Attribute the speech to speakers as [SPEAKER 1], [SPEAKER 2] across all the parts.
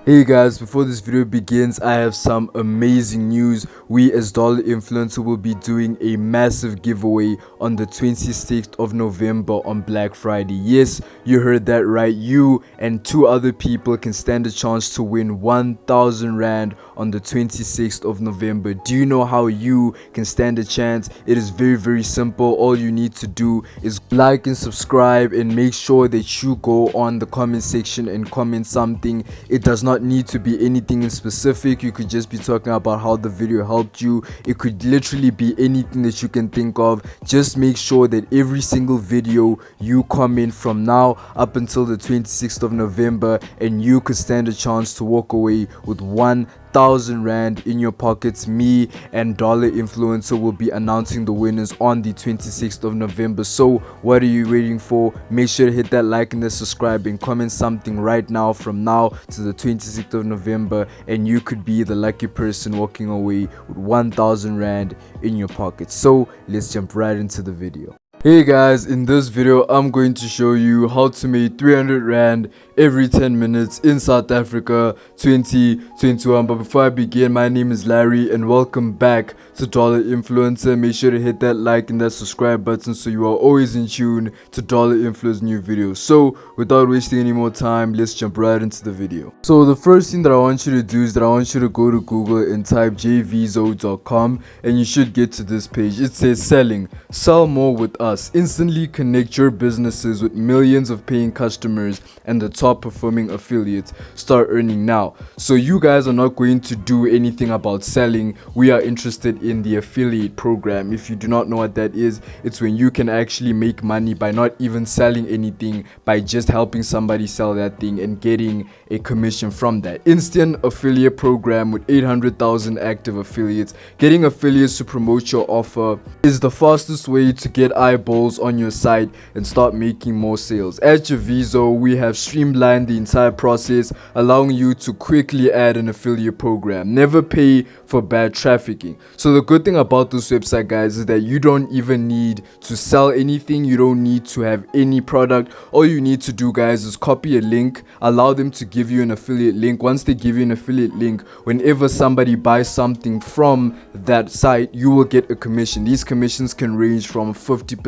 [SPEAKER 1] Hey guys, before this video begins, I have some amazing news. We as Dollar Influencer will be doing a massive giveaway on the 26th of November on Black Friday. Yes, you heard that right. You and two other people can stand a chance to win 1,000 Rand on the 26th of November. Do you know how you can stand a chance? It is very simple. All you need to do is like and subscribe, and make sure that you go on the comment section and comment something. It does not need to be anything in specific. You could just be talking about how the video helped you. It could literally be anything that you can think of. Just make sure that every single video you comment from now up until the 26th of November, and you could stand a chance to walk away with 1,000 Rand in your pockets. Me and Dollar Influencer will be announcing the winners on the 26th of November. So what are you waiting for? Make sure to hit that like and the subscribe and comment something right now from now to the 26th of November, and you could be the lucky person walking away with 1,000 Rand in your pocket. So let's jump right into the video. Hey guys, in this video I'm going to show you how to make 300 Rand every 10 minutes in South Africa 2021. But before I begin, my name is Larry and welcome back to Dollar Influencer. Make sure to hit that like and that subscribe button so you are always in tune to Dollar Influencer's new videos. So without wasting any more time, let's jump right into the video. So the first thing that I want you to do is that I want you to go to Google and type jvizo.com, and you should get to this page. It says selling. Sell more with us. Instantly connect your businesses with millions of paying customers and the top performing affiliates. Start earning now. So you guys are not going to do anything about selling. We are interested in the affiliate program. If you do not know what that is, it's when you can actually make money by not even selling anything, by just helping somebody sell that thing and getting a commission from that. Instant affiliate program with 800,000 active affiliates. Getting affiliates to promote your offer is the fastest way to get eyeballs on your site and start making more sales. At Javizo, we have streamlined the entire process, allowing you to quickly add an affiliate program. Never pay for bad trafficking. So the good thing about this website, guys, is that you don't even need to sell anything. You don't need to have any product. All you need to do, guys, is copy a link, allow them to give you an affiliate link. Once they give you an affiliate link, whenever somebody buys something from that site, you will get a commission. These commissions can range from 50%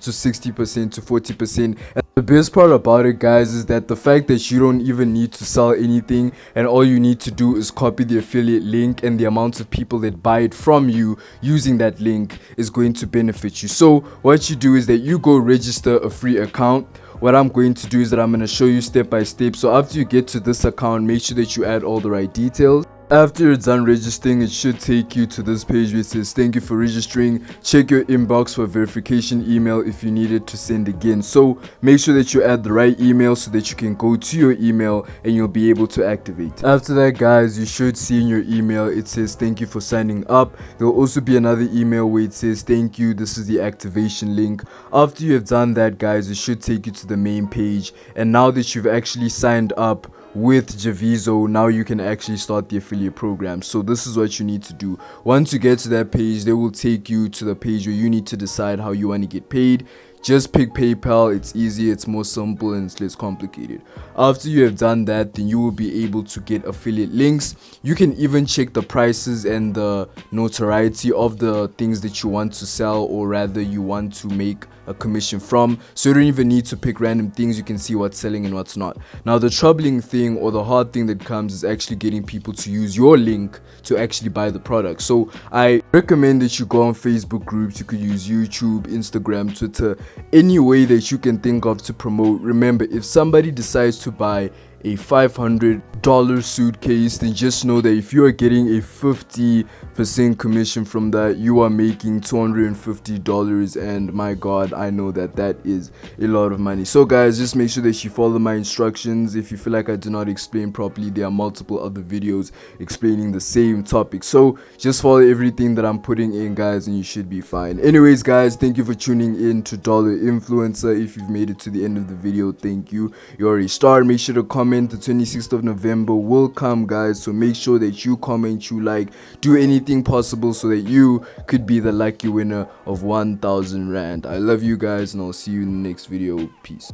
[SPEAKER 1] to 60% to 40%. And the best part about it, guys, is that the fact that you don't even need to sell anything, and all you need to do is copy the affiliate link, and the amount of people that buy it from you using that link is going to benefit you. So what you do is that you go register a free account. What I'm going to do is that I'm going to show you step by step. So after you get to this account, make sure that you add all the right details. After you're done registering, it should take you to this page which says thank you for registering. Check your inbox for verification email if you need it to send again. So make sure that you add the right email so that you can go to your email and you'll be able to activate. After that, guys, you should see in your email it says thank you for signing up. There will also be another email where it says thank you, this is the activation link. After you have done that, guys, it should take you to the main page, and now that you've actually signed up with Javizo, now you can actually start the affiliate program. So this is what you need to do. Once you get to that page, they will take you to the page where you need to decide how you want to get paid. Just pick PayPal. It's easy, it's more simple, and it's less complicated. After you have done that, then you will be able to get affiliate links. You can even check the prices and the notoriety of the things that you want to sell, or rather you want to make a commission from. So you don't even need to pick random things. You can see what's selling and what's not. Now the troubling thing, or the hard thing that comes, is actually getting people to use your link to actually buy the product. So I recommend that you go on Facebook groups. You could use YouTube, Instagram, Twitter, any way that you can think of to promote. Remember, if somebody decides to buy a $500 suitcase, then just know that if you are getting a 50% commission from that, you are making $250, and my god, I know that that is a lot of money. So guys, just make sure that you follow my instructions. If you feel like I do not explain properly, there are multiple other videos explaining the same topic. So just follow everything that I'm putting in, guys, and you should be fine. Anyways, guys, thank you for tuning in to Dollar Influencer. If you've made it to the end of the video, thank you. You're a star. Make sure to comment. The 26th of November will come, guys, so make sure that you comment, you like, do anything possible so that you could be the lucky winner of 1,000 Rand. I love you guys, and I'll see you in the next video. Peace.